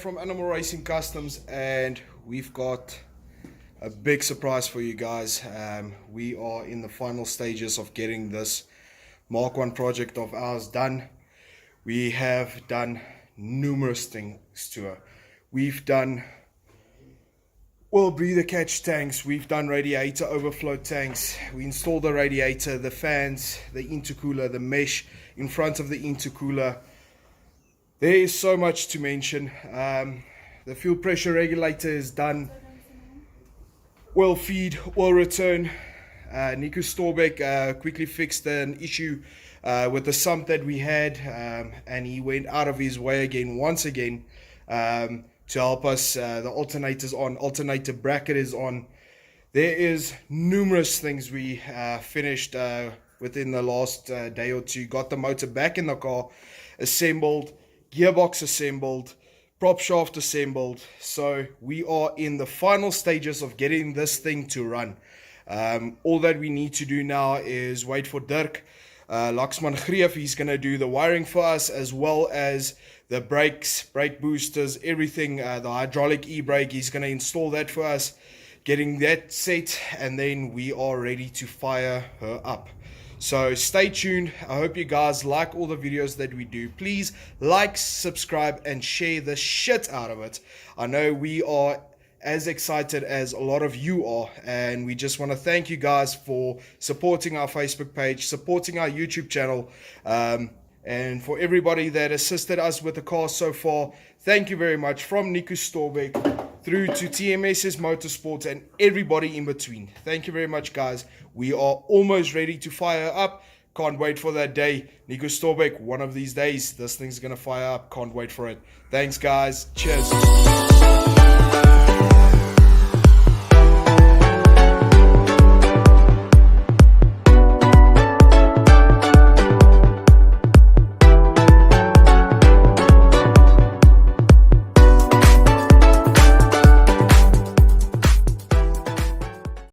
from Animal Racing Customs, and we've got a big surprise for you guys. We are in the final stages of getting this Mark 1 project of ours done. We have done numerous things to her. We've done breather catch tanks, we've done radiator overflow tanks, we installed the radiator, the fans, the intercooler, the mesh in front of the intercooler. There is so much to mention. The fuel pressure regulator is done. Oil feed, oil return. Nico Storbeck quickly fixed an issue with the sump that we had, and he went out of his way once again to help us. The alternator's on, alternator bracket is on. There is numerous things we finished within the last day or two. Got the motor back in the car, assembled, gearbox assembled, prop shaft assembled. So we are in the final stages of getting this thing to run. All that we need to do now is wait for Dirk Laxman Greef. He's going to do the wiring for us, as well as the brakes, brake boosters, everything, the hydraulic e-brake. He's going to install that for us, getting that set, and then we are ready to fire her up. So stay tuned. I hope you guys like all the videos that we do. Please like, subscribe, and share the shit out of it. I know we are as excited as a lot of you are, and we just want to thank you guys for supporting our Facebook page, supporting our YouTube channel, and for everybody that assisted us with the car so far. Thank you very much, from Nico Storbeck through to TMS's Motorsports and everybody in between. Thank you very much, guys. We are almost ready to fire up. Can't wait for that day. Nico Storbeck, one of these days this thing's gonna fire up. Can't wait for it. Thanks, guys. Cheers.